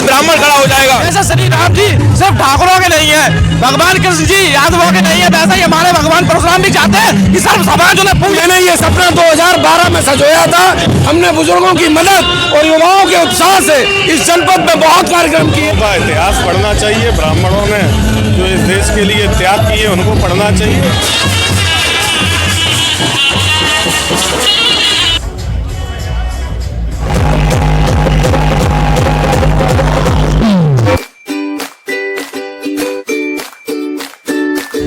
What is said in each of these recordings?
ब्राह्मण खड़ा हो जाएगा। जैसे श्री राम जी सिर्फ ठाकुरों के नहीं है, भगवान कृष्ण जी यादवों के नहीं है, वैसा ही हमारे भगवान परशुराम भी चाहते हैं कि सर्व समाज उन्हें पूजे। मैंने ये सपना 2012 में सजोया था। हमने बुजुर्गों की मदद और युवाओं के उत्साह से इस जनपद में बहुत कार्यक्रम किए। इतिहास पढ़ना चाहिए, ब्राह्मणों ने जो इस देश के लिए त्याग किए उनको पढ़ना चाहिए।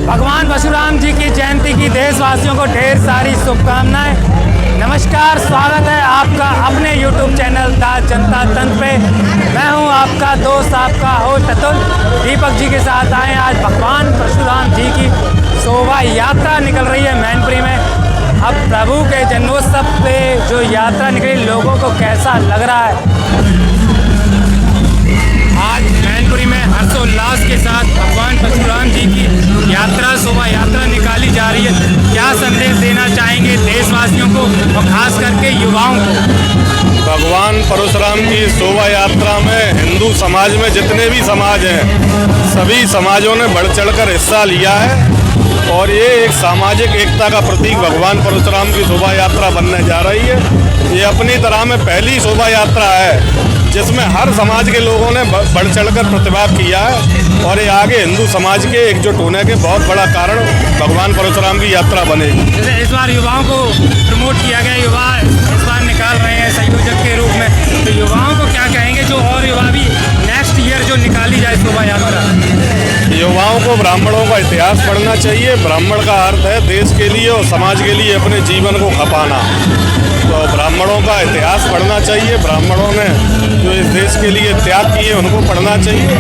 भगवान परशुराम जी की जयंती की देशवासियों को ढेर सारी शुभकामनाएं। नमस्कार, स्वागत है आपका अपने YouTube चैनल द जनता तंत्र पे। मैं हूं आपका दोस्त, आपका होस्ट अतुल। दीपक जी के साथ आए आज भगवान परशुराम जी की शोभा यात्रा निकल रही है मैनपुरी में। अब प्रभु के जन्मोत्सव पे जो यात्रा निकली, लोगों को कैसा लग रहा है? आज मैनपुरी में हर्षोल्लास के साथ भगवान परशुराम जी की यात्रा, शोभा यात्रा निकाली जा रही है। क्या संदेश देना चाहेंगे देशवासियों को और खास करके युवाओं को? भगवान परशुराम की शोभा यात्रा में हिंदू समाज में जितने भी समाज हैं, सभी समाजों ने बढ़ चढ़कर हिस्सा लिया है और ये एक सामाजिक एकता का प्रतीक भगवान परशुराम की शोभा यात्रा बनने जा रही है। ये अपनी तरह में पहली शोभा यात्रा है जिसमें हर समाज के लोगों ने बढ़ चढ़कर प्रतिभाग किया है और ये आगे हिंदू समाज के एकजुट होने के बहुत बड़ा कारण भगवान परशुराम की यात्रा बनेगी। जैसे इस बार युवाओं को प्रमोट किया गया, युवा इस बार निकाल रहे हैं संयोजक के रूप में, तो युवाओं को क्या कहेंगे जो और युवा भी नेक्स्ट ईयर जो निकाली जाए शोभा यात्रा? युवाओं को ब्राह्मणों का इतिहास पढ़ना चाहिए। ब्राह्मण का अर्थ है देश के लिए और समाज के लिए अपने जीवन को खपाना। तो ब्राह्मणों का इतिहास पढ़ना चाहिए। ब्राह्मणों ने जो इस देश के लिए त्याग किए उनको पढ़ना चाहिए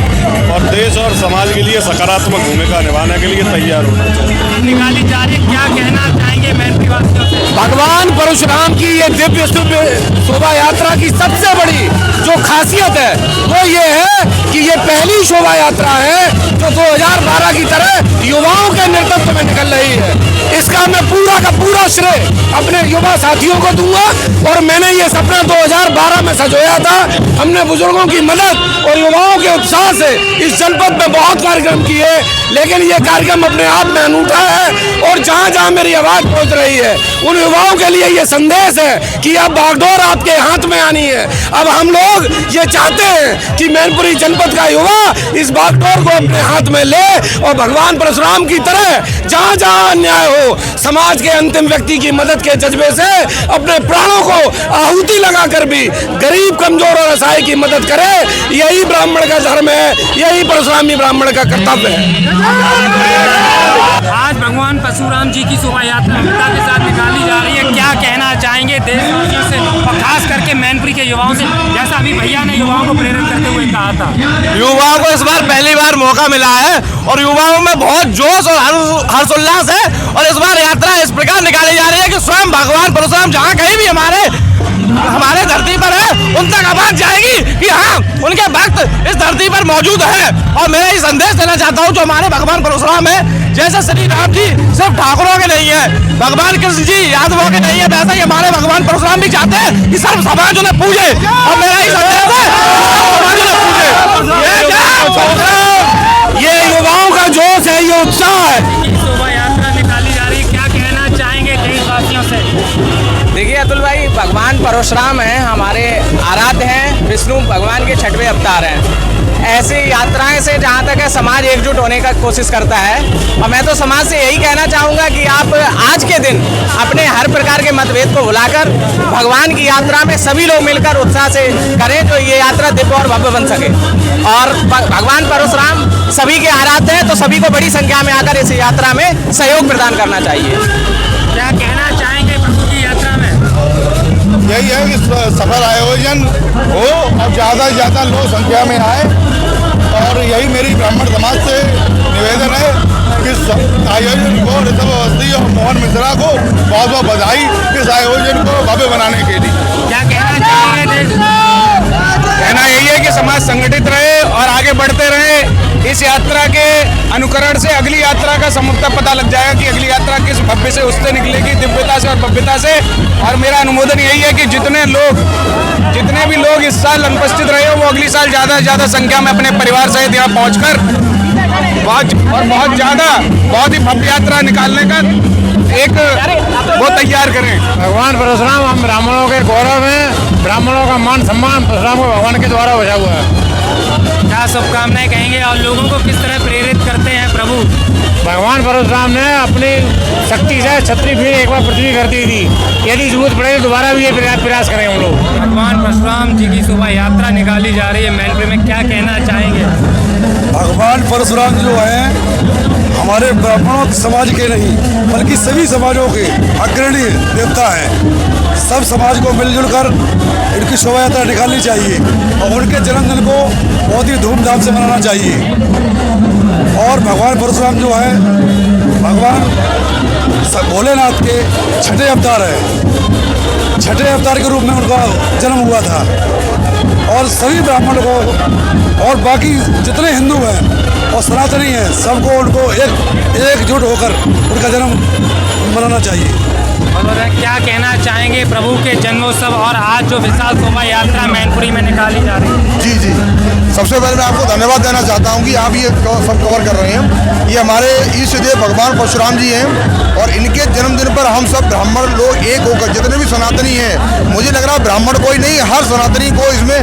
और देश और समाज के लिए सकारात्मक भूमिका निभाने के लिए तैयार होना चाहिए। निकाली जा रही, क्या कहना चाहेंगे मैनपुरी वासियों से? भगवान परशुराम की ये दिव्य शोभा यात्रा की सबसे बड़ी जो खासियत है वो ये है कि ये पहली शोभा यात्रा है जो 2012 की तरह युवाओं के नेतृत्व में निकल रही है। इसका मैं पूरा का पूरा श्रेय अपने युवा साथियों को दूंगा और मैंने ये सपना 2012 में सजोया था। हमने बुजुर्गों की मदद और युवाओं के उत्साह से इस जनपद में बहुत कार्यक्रम किए, लेकिन ये कार्यक्रम अपने आप में अनूठा है और जहाँ जहाँ मेरी आवाज़ पहुँच रही है उन युवाओं के लिए ये संदेश है कि अब बागडोर आपके हाथ में आनी है। अब हम लोग ये चाहते हैं कि मैनपुरी जनपद का युवा इस बागडोर को अपने हाथ में ले और भगवान परशुराम की तरह जहाँ जहाँ अन्याय हो, समाज के अंतिम व्यक्ति की मदद के जज्बे से अपने प्राणों को आहुति लगाकर भी गरीब, कमजोर और असहाय की मदद करे। यही ब्राह्मण का धर्म है, यही परशुरामी ब्राह्मण का कर्तव्य है। आज भगवान परशुराम जी की शोभा यात्रा एकता के साथ निकाली जा रही है। क्या कहना चाहेंगे देशवासियों से और खास करके मैनपुरी के युवाओं से, जैसा अभी भैया ने युवाओं को प्रेरित करते हुए कहा था? युवाओं को इस बार पहली बार मौका मिला है और युवाओं में बहुत जोश और हर्षोल्लास है और इस बार यात्रा इस प्रकार निकाली जा रही है कि स्वयं भगवान परशुराम जहाँ कहीं भी हमारे धरती पर है उन तक आवाज जाएगी कि हाँ, उनके भक्त इस धरती पर मौजूद है। और मैं ये संदेश देना चाहता हूँ जो हमारे भगवान परशुराम है, जैसे श्री राम जी सिर्फ ठाकुरों के नहीं है, भगवान कृष्ण जी यादवों के नहीं है, वैसा ही हमारे भगवान परशुराम भी चाहते हैं कि सर्व समाज उन्हें पूजे। और मेरा ही संदेश है समाज उन्हें पूजे। ये युवाओं का जोश है, ये उत्साह है। शोभा यात्रा निकाली जा रही है, क्या कहना चाहेंगे देशवासियों से? देखिए अतुल भाई, भगवान परशुराम हैं, हमारे आराध्य हैं, विष्णु भगवान के 6वें अवतार हैं। ऐसी यात्राएं से जहाँ तक है समाज एकजुट होने का कोशिश करता है और मैं तो समाज से यही कहना चाहूँगा कि आप आज के दिन अपने हर प्रकार के मतभेद को भुलाकर भगवान की यात्रा में सभी लोग मिलकर उत्साह से करें जो ये यात्रा दिव्य और भव्य बन सके। और भगवान परशुराम सभी के आराध्य हैं तो सभी को बड़ी संख्या में आकर इस यात्रा में सहयोग प्रदान करना चाहिए। क्या कहना चाहेंगे प्रभु की यात्रा में? यही है कि सफल आयोजन हो और ज़्यादा से ज़्यादा लोग संख्या में आए और यही मेरी ब्राह्मण समाज से निवेदन है कि आयोजन को ऋषभ अवस्थी और मोहन मिश्रा को बहुत बहुत बधाई इस आयोजन को भव्य बनाने के लिए। क्या कहना चाहेंगे? कहना यही है कि समाज संगठित रहे और आगे बढ़ते रहे। इस यात्रा के अनुकरण से अगली यात्रा का समूलता पता लग जाएगा कि अगली यात्रा किस भव्य से उससे निकलेगी, दिव्यता से और भव्यता से। और मेरा अनुमोदन यही है कि जितने भी लोग इस साल अनुपस्थित रहे हो वो अगली साल ज़्यादा से ज़्यादा संख्या में अपने परिवार सहित यहाँ पहुँचकर बहुत ही भव्य यात्रा निकालने का एक वो तैयार करें। भगवान परशुराम हम ब्राह्मणों के गौरव हैं, ब्राह्मणों का मान सम्मान परशुराम को भगवान के द्वारा बचा हुआ है। क्या शुभकामनाएं कहेंगे और लोगों को किस तरह प्रेरित करते हैं प्रभु? भगवान परशुराम ने अपनी शक्ति से छत्री फिर एक बार पृथ्वी कर दी थी, यदि जरूरत पड़े तो दोबारा भी ये प्रयास करें हम लोग। भगवान परशुराम जी की शोभा यात्रा निकाली जा रही है मैनपुरी में, क्या कहना चाहेंगे? भगवान परशुराम जो है हमारे ब्राह्मणों समाज के नहीं बल्कि सभी समाजों के अग्रणी देवता हैं। सब समाज को मिलजुल कर इनकी शोभा यात्रा निकालनी चाहिए और उनके जन्मदिन को बहुत ही धूमधाम से मनाना चाहिए। और भगवान परशुराम जो है भगवान भोलेनाथ के छठे अवतार है, छठे अवतार के रूप में उनका जन्म हुआ था। और सभी ब्राह्मण को और बाकी जितने हिंदू हैं और सनातनी हैं सबको उनको एकजुट होकर उनका जन्म मनाना चाहिए। और क्या कहना चाहेंगे प्रभु के जन्मोत्सव और आज जो विशाल शोभा यात्रा मैनपुरी में निकाली जा रही है? जी जी, सबसे पहले मैं आपको धन्यवाद देना चाहता हूं कि आप ये सब कवर कर रहे हैं। ये हमारे ईष्ट देव भगवान परशुराम जी हैं और इनके जन्मदिन पर हम सब ब्राह्मण लोग एक होकर जितने भी सनातनी हैं, मुझे लग रहा है ब्राह्मण कोई नहीं, हर सनातनी को इसमें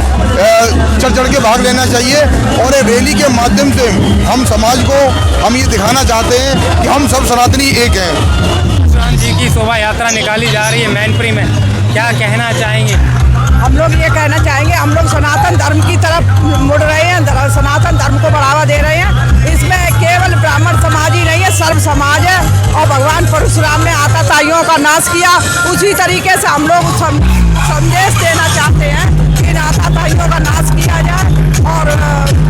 चढ़ चढ़ के भाग लेना चाहिए। और ये रैली के माध्यम से हम समाज को हम ये दिखाना चाहते हैं कि हम सब सनातनी एक हैं। परशुराम जी की शोभा यात्रा निकाली जा रही है मैनपुरी में, क्या कहना चाहेंगे? हम लोग ये कहना चाहेंगे, हम लोग सनातन धर्म की तरफ मुड़ रहे हैं, सनातन धर्म को बढ़ावा दे रहे हैं। इसमें केवल ब्राह्मण समाज ही नहीं है, सर्व समाज है। और भगवान परशुराम ने आताताइयों का नाश किया, उसी तरीके से हम लोग संदेश देना चाहते हैं कि आताताइयों का नाश किया जाए और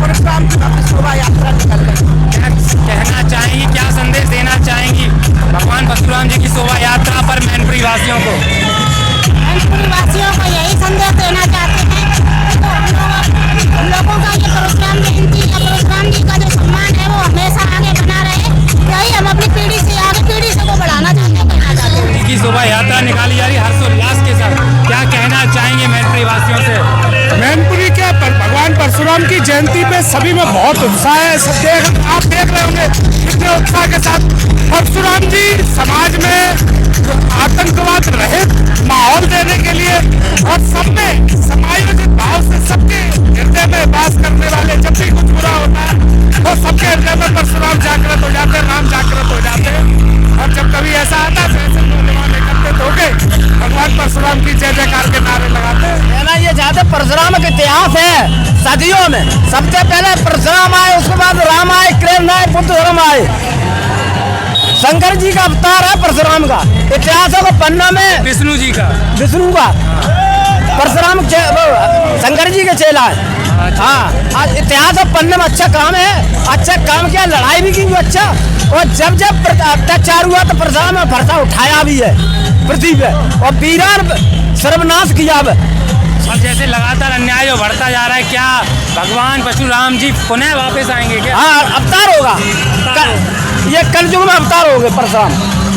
परशुराम की शोभा यात्रा निकल रही। क्या कहना चाहेंगी, क्या संदेश देना चाहेंगी भगवान परशुराम जी की शोभा यात्रा पर मैनपुरी वासियों को? मैनपुरी वासियों को यही संदेश देना चाहते हैं तो हम लोगों का ये परशुराम जयंती या परशुराम जी का जो सम्मान है वो हमेशा आगे बना रहे, यही हम अपनी पीढ़ी से आगे पीढ़ी से वो बढ़ाना चाहते हैं, कहना चाहते हैं। की शोभा यात्रा निकाली जा रही है हर्षोल्लास के साथ, क्या कहना चाहेंगे मैनपुरी वासियों से? मैनपुरी के भगवान परशुराम की जयंती में सभी में बहुत उत्साह है। सब आप देख रहे होंगे कितने उत्साह के साथ परशुराम जी समाज में आतंकवाद रहित माहौल देने के लिए और सब में समायोजित भाव से सबके हृदय में वास करने वाले, जब भी कुछ बुरा होता है तो सबके हृदय में परशुराम जागृत हो जाते हैं, राम जागृत हो जाते हैं। और जब कभी ऐसा आता है तो ऐसे नौजवान एकत्रित होके भगवान परशुराम की जय जयकार के नारे लगाते हैं। ना ये ज्यादा परशुराम का इतिहास है सदियों में, सबसे पहले परशुराम आए, उसके बाद राम आए, कृष्ण आए, बुद्ध धर्म आए। शंकर जी का अवतार है परशुराम का, इतिहासों को पन्ना में विष्णु का परशुराम शंकर जी के चेला है। हाँ, आज इतिहास और पन्ने में अच्छा काम है, अच्छा काम किया, लड़ाई भी की अच्छा। और जब अत्याचार हुआ तो परशुराम में फरसा उठाया भी है पृथ्वी पे और वीरान सर्वनाश किया। अब जैसे लगातार अन्याय जो बढ़ता जा रहा है, क्या भगवान परशुराम जी पुनः वापस आएंगे क्या? हाँ, अवतार होगा, ये कलयुग में अवतार हो गए परशुराम,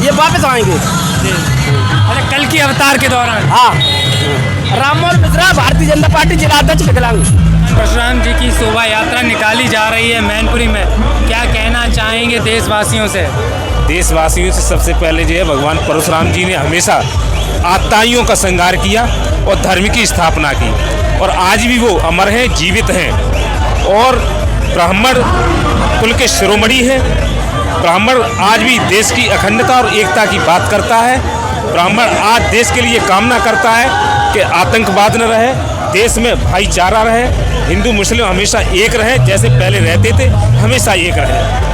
ये वापस आएंगे। अरे कल की अवतार के दौरान? हाँ, राममोहन मिश्रा भारतीय जनता पार्टी जिला अध्यक्ष विकलांग। परशुराम जी की शोभा यात्रा निकाली जा रही है मैनपुरी में, क्या कहना चाहेंगे देशवासियों से? देशवासियों से सबसे पहले जो है भगवान परशुराम जी ने हमेशा आताइयों का संहार किया और धर्म की स्थापना की और आज भी वो अमर हैं, जीवित हैं और ब्राह्मण कुल के शिरोमणि हैं। ब्राह्मण आज भी देश की अखंडता और एकता की बात करता है। ब्राह्मण आज देश के लिए कामना करता है कि आतंकवाद न रहे, देश में भाईचारा रहे, हिंदू मुस्लिम हमेशा एक रहे, जैसे पहले रहते थे हमेशा एक रहे।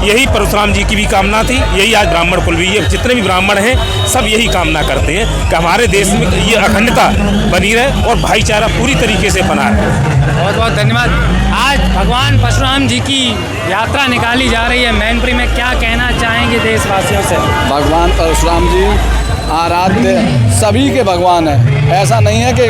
यही परशुराम जी की भी कामना थी, यही आज ब्राह्मण कुल भी, ये जितने भी ब्राह्मण हैं सब यही कामना करते हैं कि हमारे देश में ये अखंडता बनी रहे और भाईचारा पूरी तरीके से बना रहे। बहुत बहुत धन्यवाद। आज भगवान परशुराम जी की यात्रा निकाली जा रही है मैनपुरी में, क्या कहना चाहेंगे देशवासियों से? भगवान परशुराम जी आराध्य सभी के भगवान हैं। ऐसा नहीं है कि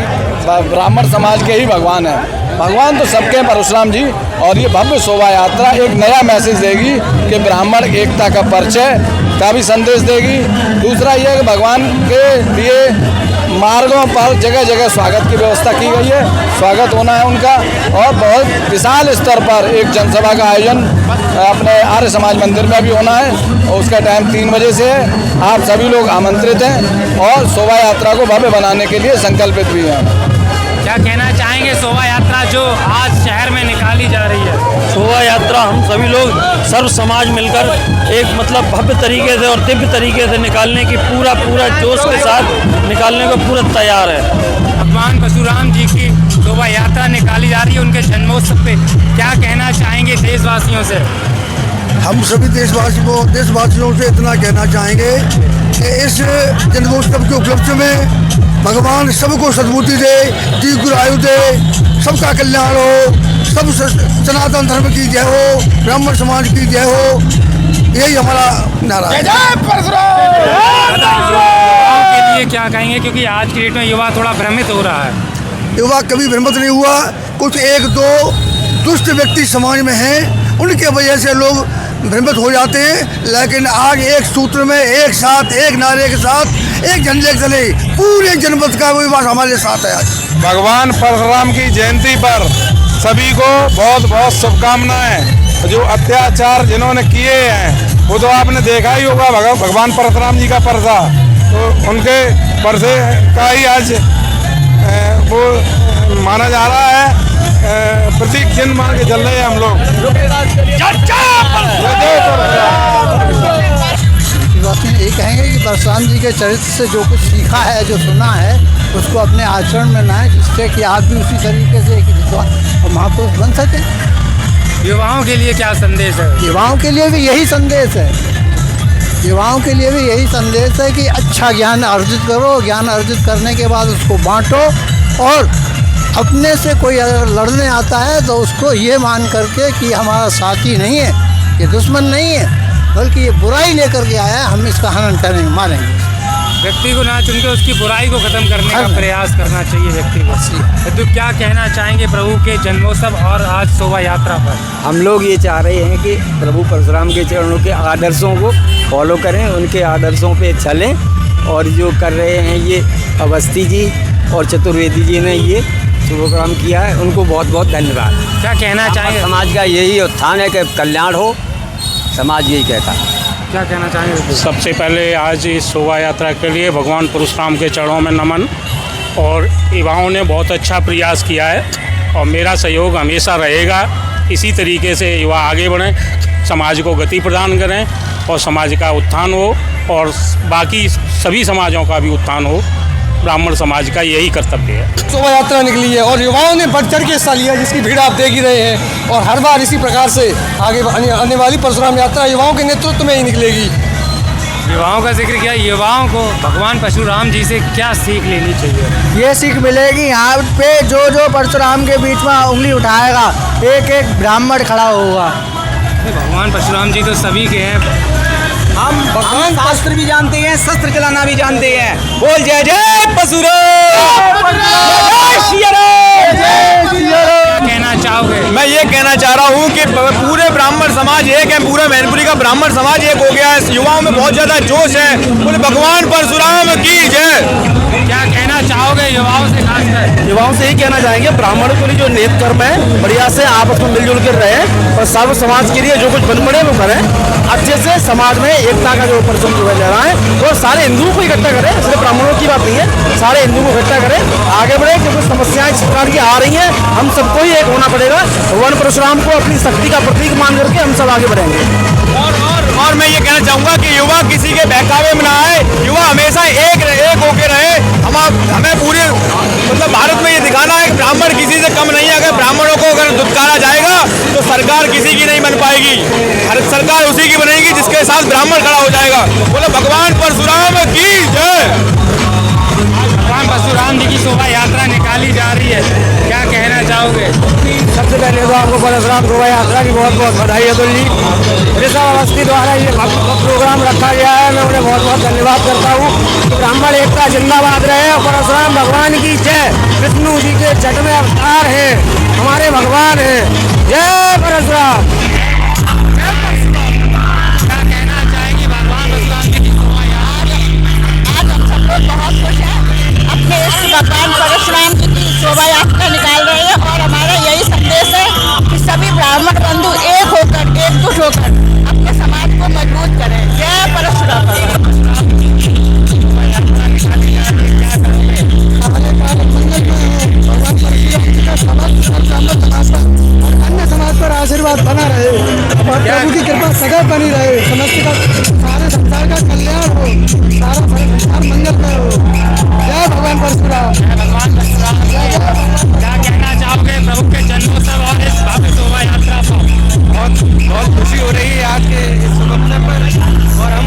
ब्राह्मण समाज के ही भगवान हैं, भगवान तो सबके हैं परशुराम जी। और ये भव्य शोभा यात्रा एक नया मैसेज देगी कि ब्राह्मण एकता का परिचय का भी संदेश देगी। दूसरा ये है कि भगवान के लिए मार्गों पर जगह जगह स्वागत की व्यवस्था की गई है, स्वागत होना है उनका। और बहुत विशाल स्तर पर एक जनसभा का आयोजन अपने आर्य समाज मंदिर में भी होना है और उसका टाइम 3 बजे से है। आप सभी लोग आमंत्रित हैं और शोभा यात्रा को भव्य बनाने के लिए संकल्पित भी हैं। क्या कहना चाहेंगे शोभा यात्रा जो आज शहर में निकाली जा रही है? शोभा यात्रा हम सभी लोग सर्व समाज मिलकर एक मतलब भव्य तरीके से और दिव्य तरीके से निकालने की पूरा जोश के साथ निकालने को पूरा तैयार है। भगवान परशुराम जी की शोभा यात्रा निकाली जा रही है उनके जन्मोत्सव पे, क्या कहना चाहेंगे देशवासियों से? हम सभी देशवासियों से इतना कहना चाहेंगे कि इस जन्मोत्सव के उपलक्ष्य में भगवान सबको सद्बुद्धि दे, दीर्घायु दे, सबका कल्याण हो, सब सनातन धर्म की जय हो, ब्राह्मण समाज की जय हो, यही हमारा नारा है। युवाओं के लिए क्या कहेंगे, क्योंकि आज की डेट में युवा थोड़ा भ्रमित हो रहा है? युवा कभी भ्रमित नहीं हुआ, कुछ 1-2 दुष्ट व्यक्ति समाज में हैं, उनके वजह से लोग भ्रमित हो जाते हैं। लेकिन आज एक सूत्र में, एक साथ, एक नारे के साथ, एक झंडे के तले पूरे जनपद का विकास हमारे साथ है। आज भगवान परशुराम की जयंती पर सभी को बहुत बहुत शुभकामनाएं। जो अत्याचार जिन्होंने किए हैं वो तो आपने देखा ही होगा, भगवान परशुराम जी का परसा, तो उनके परसे का ही आज वो माना जा रहा है, प्रतीक चिन्ह मान के चल रहे हैं हम लोग। ये कहेंगे कि परशुराम जी के चरित्र से जो कुछ सीखा है, जो सुना है, उसको अपने आचरण में लाएं, जिससे कि आप भी उसी तरीके से एक विद्वान और महापुरुष बन सकें। युवाओं के लिए क्या संदेश है? युवाओं के लिए भी यही संदेश है, युवाओं के लिए भी यही संदेश है कि अच्छा ज्ञान अर्जित करो, ज्ञान अर्जित करने के बाद उसको बांटो, और अपने से कोई अगर लड़ने आता है तो उसको ये मान करके कि हमारा साथी नहीं है, ये दुश्मन नहीं है, बल्कि ये बुराई लेकर के आया है, हम इसका हनन करेंगे, मारेंगे। व्यक्ति को ना चुन के उसकी बुराई को खत्म करने का प्रयास करना चाहिए व्यक्ति को। तो क्या कहना चाहेंगे प्रभु के जन्मोत्सव और आज शोभा यात्रा पर? हम लोग ये चाह रहे हैं कि प्रभु परशुराम के चरणों के आदर्शों को फॉलो करें, उनके आदर्शों पे चलें, और जो कर रहे हैं ये अवस्थी जी और चतुर्वेदी जी ने ये शुभकाम किया है, उनको बहुत बहुत धन्यवाद। क्या कहना चाहेंगे? समाज का यही उत्थान है कि कल्याण हो, समाज यही कहता है। क्या कहना चाहेंगे? सबसे पहले आज इस शोभा यात्रा के लिए भगवान परशुराम के चरणों में नमन, और युवाओं ने बहुत अच्छा प्रयास किया है और मेरा सहयोग हमेशा रहेगा। इसी तरीके से युवा आगे बढ़ें, समाज को गति प्रदान करें और समाज का उत्थान हो और बाकी सभी समाजों का भी उत्थान हो। ब्राह्मण समाज का यही कर्तव्य है। शोभा यात्रा निकली है और युवाओं ने बढ़ चढ़ के हिस्सा लिया, जिसकी भीड़ आप देख ही रहे हैं, और हर बार इसी प्रकार से आगे आने वाली परशुराम यात्रा युवाओं के नेतृत्व में ही निकलेगी। युवाओं का जिक्र किया, युवाओं को भगवान परशुराम जी से क्या सीख लेनी चाहिए? ये सीख मिलेगी, यहाँ पे जो परशुराम के बीच में उंगली उठाएगा, एक एक ब्राह्मण खड़ा होगा। भगवान परशुराम जी तो सभी के हैं, हम भगवान शास्त्र भी जानते हैं, शस्त्र चलाना भी जानते हैं। बोल जय जय परशुराम, कहना चाहोगे? मैं ये कहना चाह रहा हूँ कि पूरे ब्राह्मण समाज एक है, पूरे मैनपुरी का ब्राह्मण समाज एक हो गया है। युवाओं में बहुत ज्यादा जोश है, बोले भगवान परशुराम की जय। क्या कहना चाहोगे युवाओं से? खासकर युवाओं से यही कहना चाहेंगे, ब्राह्मणों के लिए जो नेत कर्म है बढ़िया से आपस में मिलजुल कर रहे और सर्व समाज के लिए जो कुछ बन पड़े वो करें, अच्छे से समाज में एकता का जो परचम जो है ले रहा है वो सारे हिंदुओं को इकट्ठा करें, सिर्फ ब्राह्मणों की बात नहीं है, सारे हिंदुओं को इकट्ठा करें, आगे बढ़े। क्योंकि समस्याएं इस प्रकार की आ रही हैं, हम सबको ही एक होना पड़ेगा। भगवान परशुराम को अपनी शक्ति का प्रतीक मान करके हम सब आगे बढ़ेंगे। और मैं ये कहना चाहूँगा कि युवा किसी के बहकावे में ना आए, युवा हमेशा एक होके रहे। हमें पूरे मतलब भारत में ये दिखाना है कि ब्राह्मण किसी से कम नहीं है। अगर ब्राह्मणों को अगर दुत्कारा जाएगा तो सरकार किसी की नहीं बन पाएगी, हर सरकार उसी की बनेगी जिसके साथ ब्राह्मण खड़ा हो जाएगा। बोलो भगवान परशुराम की जय। भगवान परशुराम जी की शोभा यात्रा निकाली जा रही है, क्या कहना चाहोगे? सबसे पहले तो आपको को परशुराम शोभा यात्रा की बहुत बहुत बधाई अतुल जी। ऋषभ अवस्थी द्वारा ये प्रोग्राम रखा गया है, मैं उन्हें बहुत बहुत धन्यवाद करता हूँ। ब्राह्मण एकता जिंदाबाद रहे और परशुराम भगवान की जय। विष्णु जी के छठवें अवतार हैं, हमारे भगवान हैं। जय परशुराम। क्या कहना चाहेंगे भगवान परशुराम जी की शोभा यात्रा? आज हम सब लोग बहुत खुश हैं, अपने इस भगवान परशुराम जी की शोभा यात्रा निकाल रहे हैं और हमारा यही संदेश है कि सभी ब्राह्मण बंधु एक होकर, एकजुट होकर अपने समाज को मजबूत करें। जय परशुराम। अन्य समाज पर आशीर्वाद बना रहे और प्रभु की कृपा सदैव बनी रहे। समस्त का सारे संसार का कल्याण हो, सारा संसार मंगलमय हो। जय भगवान परशुराम। भगवान परशुराम क्या कहना चाहोगे प्रभु के जन्मोत्सव और इस भव्य शोभा यात्रा पर? बहुत खुशी हो रही है आज के इस शुभ अवसर पर और हम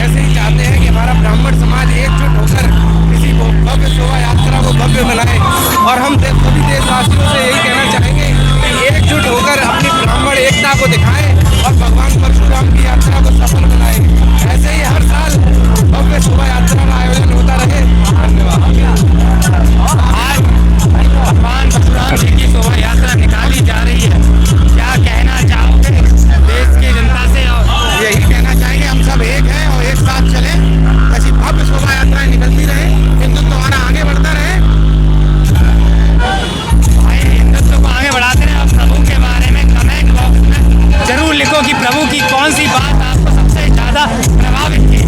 ऐसे ही चाहते हैं कि हमारा ब्राह्मण समाज एकजुट होकर किसी भव्य शोभा यात्रा को भव्य बनाए और हम सभी देशवासियों से यही कहना चाहेंगे कि एकजुट होकर अपनी ब्राह्मण एकता को दिखाएं और भगवान परशुराम की यात्रा को सफल बनाएं। ऐसे ही हर साल भव्य शोभा यात्रा का आयोजन होता रहे। धन्यवाद। आज भगवान परशुराम जी की शोभा यात्रा निकाली जा रही है, क्या कहना चाहोगे देश की जनता से? और यही कहना चाहेंगे हम सब एक हैं और एक साथ चलें। ऐसी भव्य शोभा यात्राएं निकलती रहे, हिंदुत्व हमारा आगे बढ़ता रहे। हिंदुत्व को आगे बढ़ाते रहे। और प्रभु के बारे में कमेंट बॉक्स में जरूर लिखो कि प्रभु की कौन सी बात आपको सबसे ज्यादा प्रभावित की।